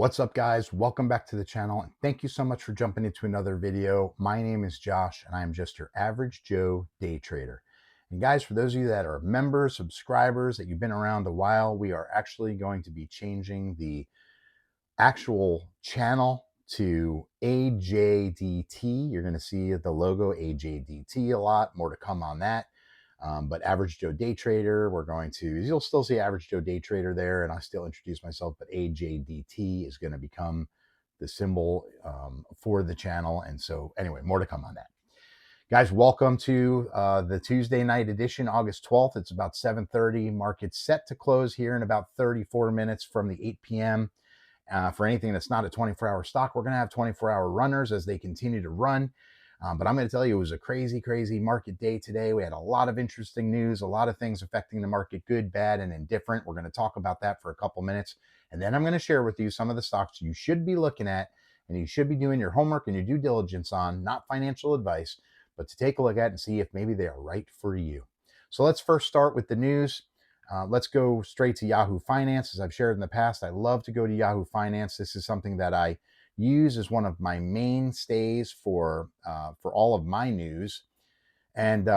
What's up, guys? Welcome back to the channel, and thank you so much for jumping into another video. My name is Josh, and I am just your average Joe day trader. And guys, for those of you that are members, subscribers, that you've been around a while, we are actually going to be changing the actual channel to AJDT. You're going to see the logo AJDT a lot. More to come on that. But Average Joe Day Trader, you'll still see Average Joe Day Trader there, and I still introduce myself, but AJDT is going to become the symbol for the channel. And so anyway, more to come on that. Guys, welcome to the Tuesday night edition, August 12th. It's about 7:30. Market's set to close here in about 34 minutes from the 8 p.m. For anything that's not a 24-hour stock, we're going to have 24-hour runners as they continue to run. But I'm going to tell you, it was a crazy, crazy market day today. We had a lot of interesting news, a lot of things affecting the market, good, bad, and indifferent. We're going to talk about that for a couple minutes. And then I'm going to share with you some of the stocks you should be looking at and you should be doing your homework and your due diligence on, not financial advice, but to take a look at and see if maybe they are right for you. So let's first start with the news. Let's go straight to Yahoo Finance. As I've shared in the past, I love to go to Yahoo Finance. This is something that I use as one of my mainstays for all of my news. And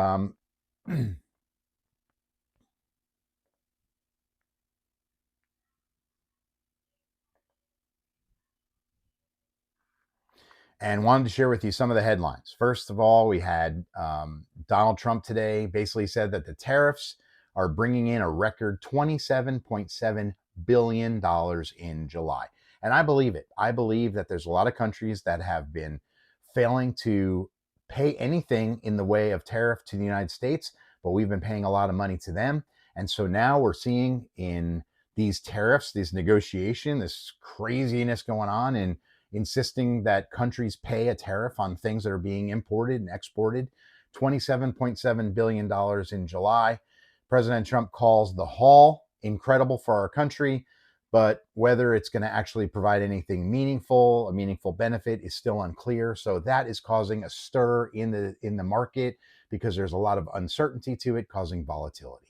and wanted to share with you some of the headlines. First of all, we had Donald Trump today basically said that the tariffs are bringing in a record $27.7 billion in July. And I believe it. I believe that there's a lot of countries that have been failing to pay anything in the way of tariff to the United States, but we've been paying a lot of money to them. And so now we're seeing in these tariffs, this negotiation, this craziness going on, and insisting that countries pay a tariff on things that are being imported and exported. $27.7 billion in July. President Trump calls the haul incredible for our country, but whether it's going to actually provide anything meaningful, a meaningful benefit, is still unclear. So that is causing a stir in the market because there's a lot of uncertainty to it, causing volatility.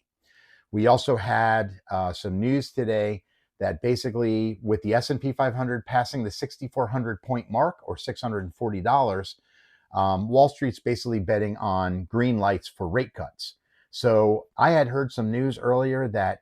We also had some news today that basically, with the S&P 500 passing the 6,400 point mark, or $640, Wall Street's basically betting on green lights for rate cuts. So I had heard some news earlier that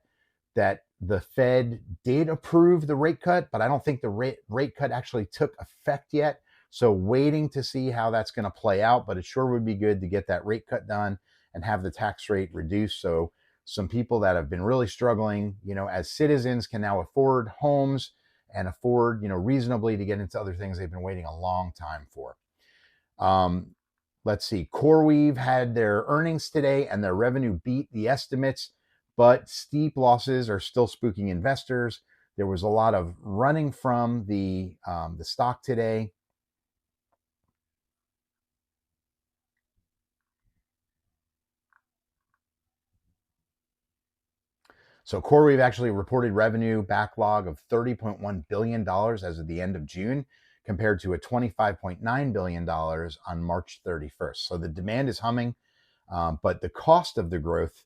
the Fed did approve the rate cut, but I don't think the rate cut actually took effect yet. So waiting to see how that's going to play out, but it sure would be good to get that rate cut done and have the tax rate reduced. So some people that have been really struggling, as citizens, can now afford homes and afford, reasonably to get into other things they've been waiting a long time for. Let's see. CoreWeave had their earnings today and their revenue beat the estimates, but steep losses are still spooking investors. There was a lot of running from the stock today. So CoreWeave actually reported revenue backlog of $30.1 billion as of the end of June, compared to a $25.9 billion on March 31st. So the demand is humming, but the cost of the growth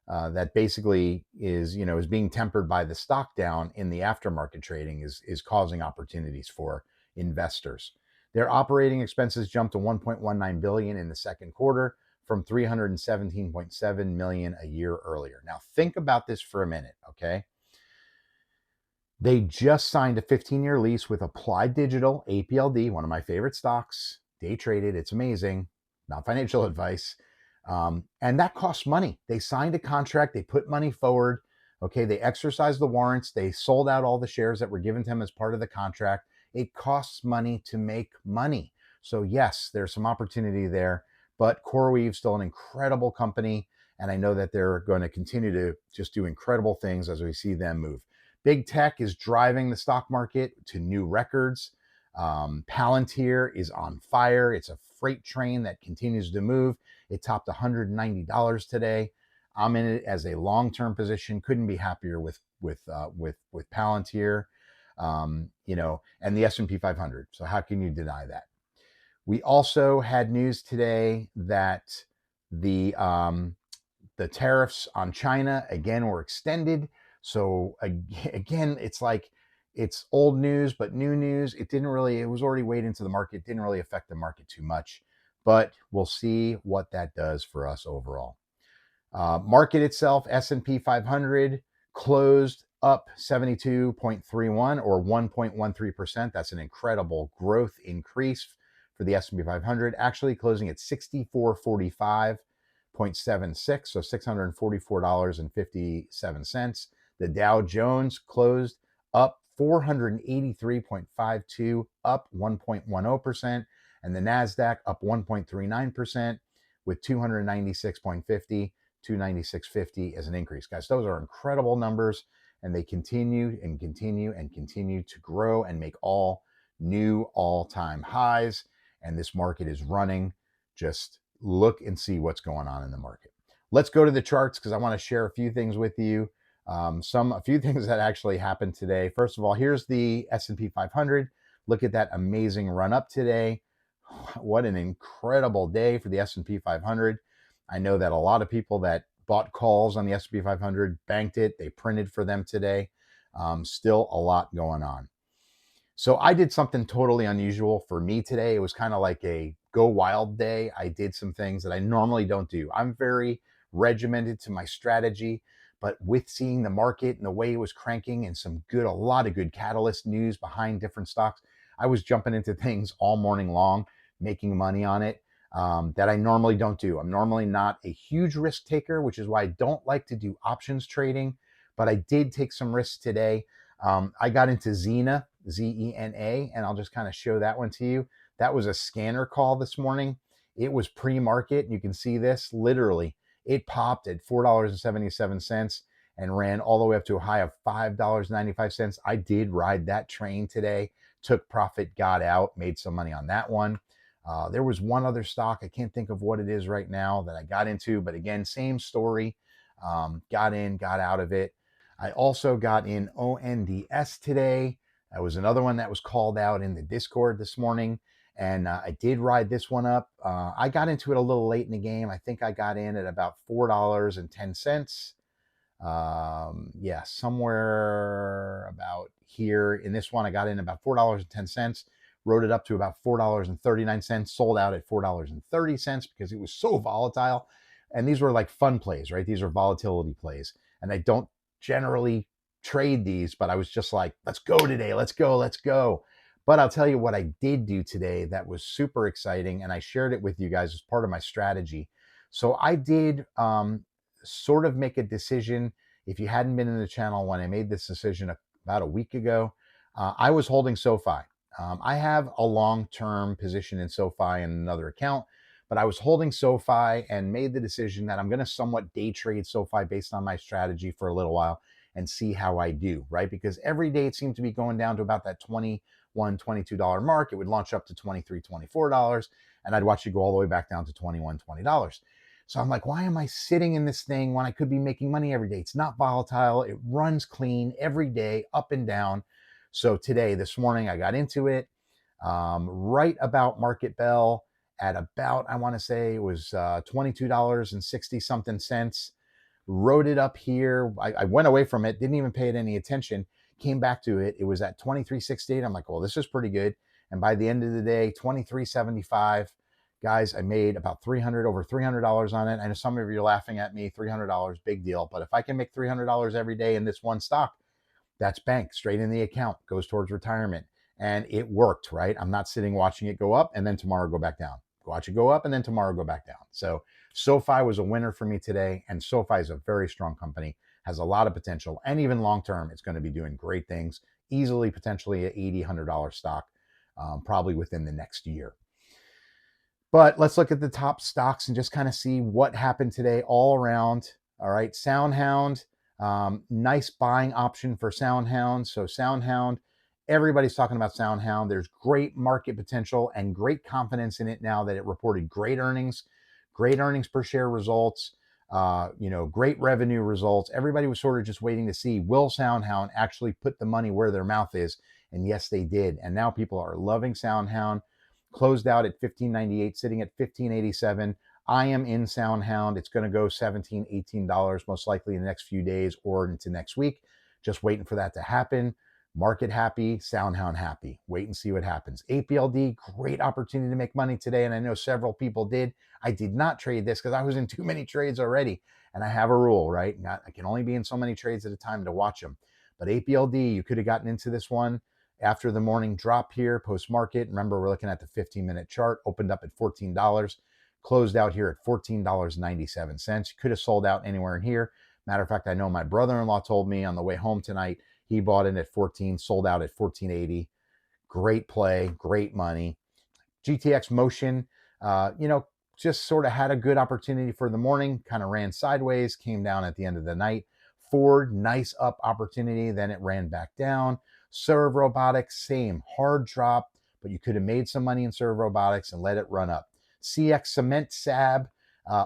that basically is being tempered by the stock down in the aftermarket trading is causing opportunities for investors. Their operating expenses jumped to $1.19 billion in the second quarter, from $317.7 million a year earlier. Now think about this for a minute, okay? They just signed a 15-year lease with Applied Digital, APLD, one of my favorite stocks, day traded. It's amazing, not financial advice. And that costs money. They signed a contract, they put money forward, okay? They exercised the warrants, they sold out all the shares that were given to them as part of the contract. It costs money to make money. So yes, there's some opportunity there. But CoreWeave's still an incredible company, and I know that they're going to continue to just do incredible things as we see them move. Big tech is driving the stock market to new records. Palantir is on fire. It's a freight train that continues to move. It topped $190 today. I'm in it as a long-term position. Couldn't be happier with Palantir, and the S&P 500. So how can you deny that? We also had news today that the tariffs on China again were extended. So again, it's like it's old news, but new news. It was already weighed into the market. It didn't really affect the market too much, but we'll see what that does for us overall. Market itself, S&P 500 closed up 72.31 or 1.13%. That's an incredible growth increase for the S&P 500, actually closing at 6445.76, so $644.57. The Dow Jones closed up 483.52, up 1.10%, and the Nasdaq up 1.39% with 296.50. 296.50 as an increase. Guys, those are incredible numbers, and they continue and continue and continue to grow and make all new all-time highs. And this market is running. Just look and see what's going on in the market. Let's go to the charts because I want to share a few things with you. A few things that actually happened today. First of all, here's the S&P 500. Look at that amazing run up today. What an incredible day for the S&P 500. I know that a lot of people that bought calls on the S&P 500 banked it. They printed for them today. Still a lot going on. So I did something totally unusual for me today. It was kind of like a go wild day. I did some things that I normally don't do. I'm very regimented to my strategy, but with seeing the market and the way it was cranking and a lot of good catalyst news behind different stocks, I was jumping into things all morning long, making money on it. That I normally don't do. I'm normally not a huge risk taker, which is why I don't like to do options trading, but I did take some risks today. I got into Zena, Zena, and I'll just kind of show that one to you. That was a scanner call this morning. It was pre-market. You can see this literally. It popped at $4.77 and ran all the way up to a high of $5.95. I did ride that train today, took profit, got out, made some money on that one. There was one other stock, I can't think of what it is right now, that I got into, but again, same story. Got in, got out of it. I also got in ONDS today. That was another one that was called out in the Discord this morning, and I did ride this one up. I got into it a little late in the game. I think I got in at about $4.10. Yeah, somewhere about here. In this one, I got in about $4.10. Rode it up to about $4.39, sold out at $4.30 because it was so volatile. And these were like fun plays, right? These are volatility plays. And I don't generally trade these, but I was just like, let's go today. Let's go. Let's go. But I'll tell you what I did do today that was super exciting. And I shared it with you guys as part of my strategy. So I did sort of make a decision. If you hadn't been in the channel when I made this decision about a week ago, I was holding SoFi. I have a long-term position in SoFi in another account, but I was holding SoFi and made the decision that I'm going to somewhat day trade SoFi based on my strategy for a little while and see how I do, right? Because every day it seemed to be going down to about that $21, $22 mark. It would launch up to $23, $24, and I'd watch it go all the way back down to $21, $20. So I'm like, why am I sitting in this thing when I could be making money every day? It's not volatile. It runs clean every day, up and down. So this morning, I got into it right about market bell at about, I want to say it was $22.60 something cents. Rode it up here. I went away from it, didn't even pay it any attention, came back to it. It was at 23.68. I'm like, well, this is pretty good. And by the end of the day, 23.75. Guys, I made about over $300 on it. I know some of you are laughing at me, $300, big deal. But if I can make $300 every day in this one stock, that's banked straight in the account, goes towards retirement. And it worked, right? I'm not sitting watching it go up and then tomorrow go back down. Watch it go up and then tomorrow go back down. So SoFi was a winner for me today. And SoFi is a very strong company, has a lot of potential. And even long term, it's going to be doing great things. Easily, potentially an $80, $100 stock, probably within the next year. But let's look at the top stocks and just kind of see what happened today all around. All right, SoundHound. Nice buying option for SoundHound. So SoundHound, everybody's talking about SoundHound. There's great market potential and great confidence in it now that it reported great earnings per share results, great revenue results. Everybody was sort of just waiting to see, will SoundHound actually put the money where their mouth is? And yes, they did. And now people are loving SoundHound. Closed out at $15.98, sitting at $15.87. I am in SoundHound. It's going to go $17, $18 most likely in the next few days or into next week. Just waiting for that to happen. Market happy, SoundHound happy. Wait and see what happens. APLD, great opportunity to make money today. And I know several people did. I did not trade this because I was in too many trades already. And I have a rule, right? I can only be in so many trades at a time to watch them. But APLD, you could have gotten into this one after the morning drop here, post market. Remember, we're looking at the 15-minute chart, opened up at $14, closed out here at $14.97. You could have sold out anywhere in here. Matter of fact, I know my brother-in-law told me on the way home tonight, he bought in at 14, sold out at 14.80. Great play, great money. GTX Motion, just sort of had a good opportunity for the morning, kind of ran sideways, came down at the end of the night. Ford, nice up opportunity, then it ran back down. Serve Robotics, same, hard drop, but you could have made some money in Serve Robotics and let it run up. CX Cement SAB,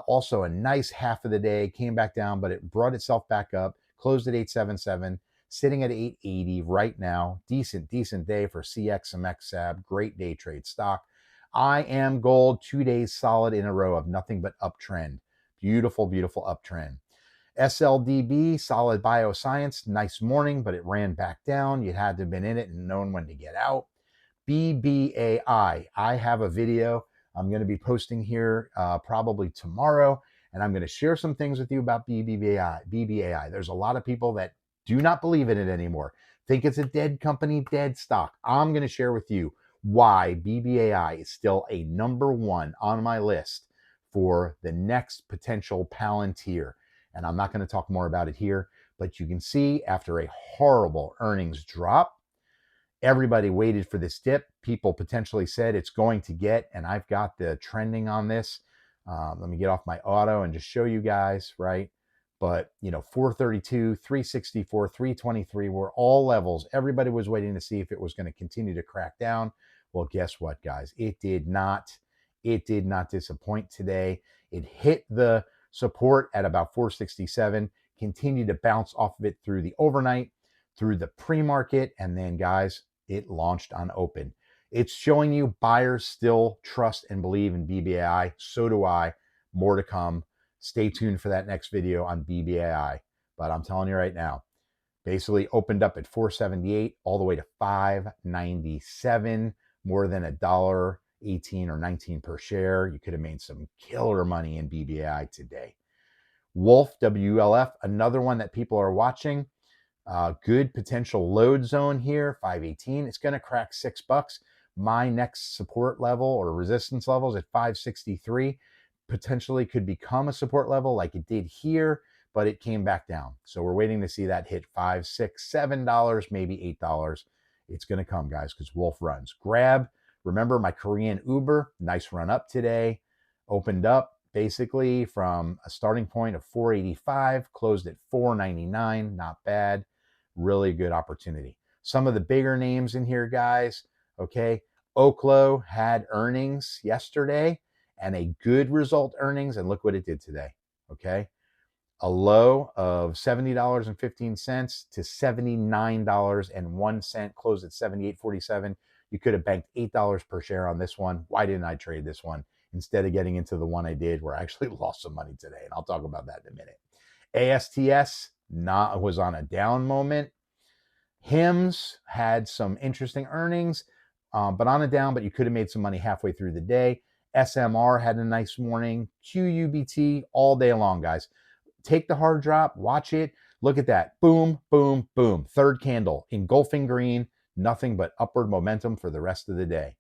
also a nice half of the day, came back down, but it brought itself back up, closed at 877, sitting at 880 right now. Decent day for CX Cement SAB, great day trade stock. IM Gold, 2 days solid in a row of nothing but uptrend. Beautiful uptrend. SLDB, Solid Bioscience, nice morning, but it ran back down. You had to have been in it and known when to get out. BBAI, I have a video I'm going to be posting here probably tomorrow, and I'm going to share some things with you about BBAI. There's a lot of people that do not believe in it anymore, think it's a dead company, dead stock. I'm going to share with you why BBAI is still a number one on my list for the next potential Palantir. And I'm not going to talk more about it here, but you can see after a horrible earnings drop, everybody waited for this dip. People potentially said it's going to get, and I've got the trending on this. Let me get off my auto and just show you guys, right? But, 432, 364, 323 were all levels. Everybody was waiting to see if it was going to continue to crack down. Well, guess what, guys? It did not. It did not disappoint today. It hit the support at about 467, continued to bounce off of it through the overnight, through the pre-market, and then, guys, it launched on open. It's showing you buyers still trust and believe in BBAI. So do I. More to come. Stay tuned for that next video on BBAI. But I'm telling you right now, basically opened up at 478 all the way to 597, more than $1.18 or 19 per share. You could have made some killer money in BBAI today. Wolf, WLF, another one that people are watching. Good potential load zone here, 518. It's going to crack $6. My next support level or resistance level is at 563. Potentially could become a support level like it did here, but it came back down. So we're waiting to see that hit $5, $6, $7, maybe $8. It's going to come, guys, because Wolf runs. Grab, remember my Korean Uber, nice run up today. Opened up basically from a starting point of 485, closed at 499, not bad. Really good opportunity. Some of the bigger names in here, guys, okay? Oklo had earnings yesterday and a good result earnings, and look what it did today, okay? A low of $70.15 to $79.01, closed at $78.47. You could have banked $8 per share on this one. Why didn't I trade this one instead of getting into the one I did where I actually lost some money today? And I'll talk about that in a minute. ASTS was on a down moment. HIMS had some interesting earnings, but on a down, but you could have made some money halfway through the day. SMR had a nice morning. QUBT all day long, guys. Take the hard drop, watch it. Look at that. Boom, boom, boom. Third candle, engulfing green. Nothing but upward momentum for the rest of the day.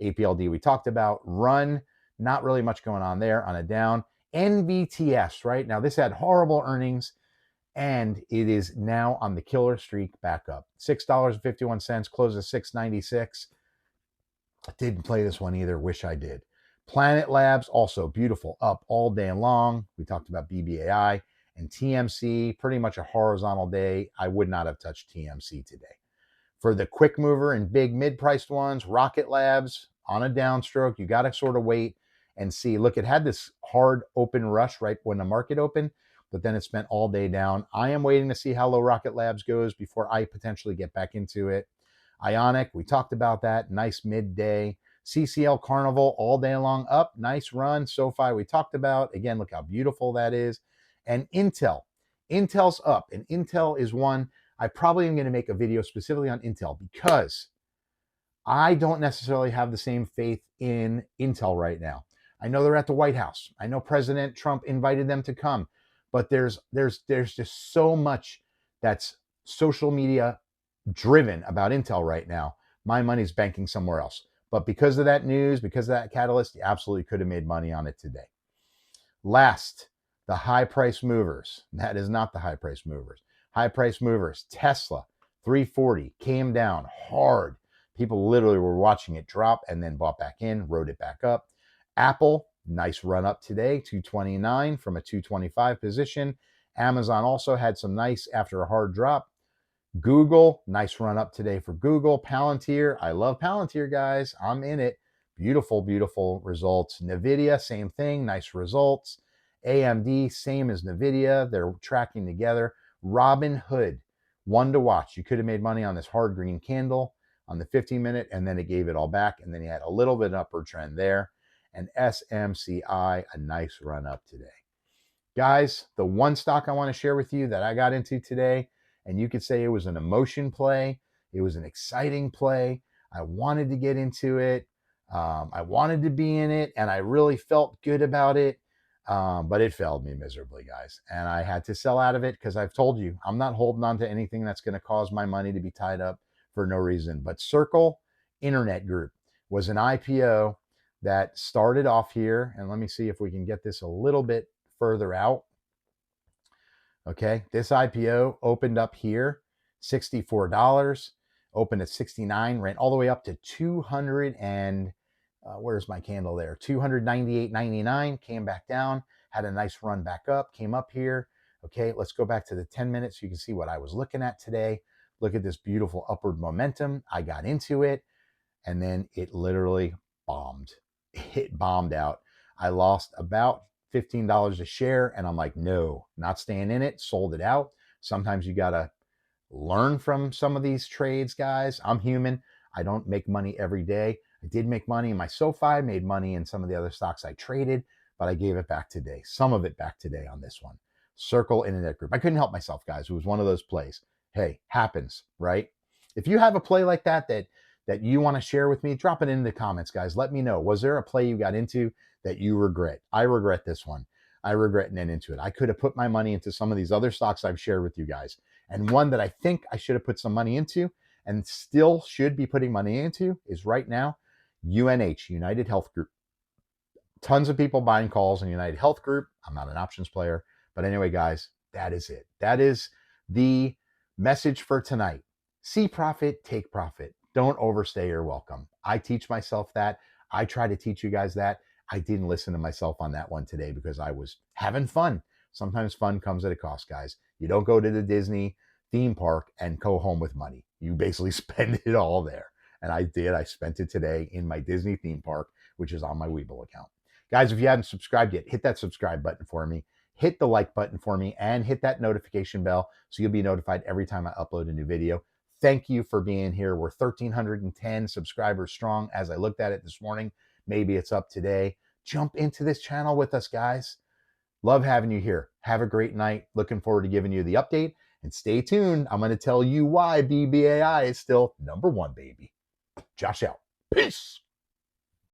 APLD we talked about. Run, not really much going on there on a down. NVTS, right? Now this had horrible earnings, and it is now on the killer streak back up. $6.51, closed at $6.96. Didn't play this one either. Wish I did. Planet Labs, also beautiful, up all day long. We talked about BBAI and TMC, pretty much a horizontal day. I would not have touched TMC today. For the quick mover and big mid-priced ones, Rocket Labs on a downstroke. You got to sort of wait and see. Look, it had this hard open rush right when the market opened, but then it spent all day down. I am waiting to see how low Rocket Labs goes before I potentially get back into it. Ionic, we talked about that. Nice midday. CCL Carnival all day long up. Nice run. SoFi we talked about. Again, look how beautiful that is. And Intel. Intel's up. And Intel is one I probably am going to make a video specifically on Intel because I don't necessarily have the same faith in Intel right now. I know they're at the White House. I know President Trump invited them to come, but there's just so much that's social media driven about Intel right now. My money's banking somewhere else. But because of that news, because of that catalyst, you absolutely could have made money on it today. Last, the high price movers. That is not the high price movers. High price movers. Tesla, 340, came down hard. People literally were watching it drop and then bought back in, rode it back up. Apple, nice run up today, 229 from a 225 position. Amazon also had some nice after a hard drop. Google, nice run up today for Google. Palantir, I love Palantir, guys. I'm in it. Beautiful, beautiful results. NVIDIA, same thing, nice results. AMD, same as NVIDIA. They're tracking together. Robinhood, one to watch. You could have made money on this hard green candle on the 15-minute, and then it gave it all back, and then you had a little bit of upward trend there. And SMCI, a nice run up today. Guys, the one stock I want to share with you that I got into today, and you could say it was an emotion play, it was an exciting play. I wanted to get into it. I wanted to be in it, and I really felt good about it. But it failed me miserably, guys. And I had to sell out of it because I've told you, I'm not holding on to anything that's going to cause my money to be tied up for no reason. But Circle Internet Group was an IPO that started off here. And let me see if we can get this a little bit further out. Okay, this IPO opened up here, $64, opened at 69, ran all the way up to 200 and where's my candle there? 298.99, came back down, had a nice run back up, came up here. Okay, let's go back to the 10 minutes so you can see what I was looking at today. Look at this beautiful upward momentum. I got into it, and then it literally bombed. It bombed out. I lost about $15 a share, and I'm like, no, not staying in it, sold it out. Sometimes you got to learn from some of these trades, guys. I'm human. I don't make money every day. I did make money in my SoFi, made money in some of the other stocks I traded, but I gave it back today. Some of it back today on this one. Circle Internet Group. I couldn't help myself, guys. It was one of those plays. Hey, happens, right? If you have a play like that you want to share with me, drop it in the comments, guys. Let me know. Was there a play you got into that you regret? I regret this one. I regret getting into it. I could have put my money into some of these other stocks I've shared with you guys. And one that I think I should have put some money into and still should be putting money into is right now, UNH, United Health Group. Tons of people buying calls in United Health Group. I'm not an options player. But anyway, guys, that is it. That is the message for tonight. See profit, take profit. Don't overstay your welcome. I teach myself that. I try to teach you guys that. I didn't listen to myself on that one today because I was having fun. Sometimes fun comes at a cost, guys. You don't go to the Disney theme park and go home with money. You basically spend it all there. And I did. I spent it today in my Disney theme park, which is on my Webull account. Guys, if you haven't subscribed yet, hit that subscribe button for me. Hit the like button for me and hit that notification bell so you'll be notified every time I upload a new video. Thank you for being here. We're 1,310 subscribers strong as I looked at it this morning. Maybe it's up today. Jump into this channel with us, guys. Love having you here. Have a great night. Looking forward to giving you the update. And stay tuned. I'm going to tell you why BBAI is still number one, baby. Josh out. Peace.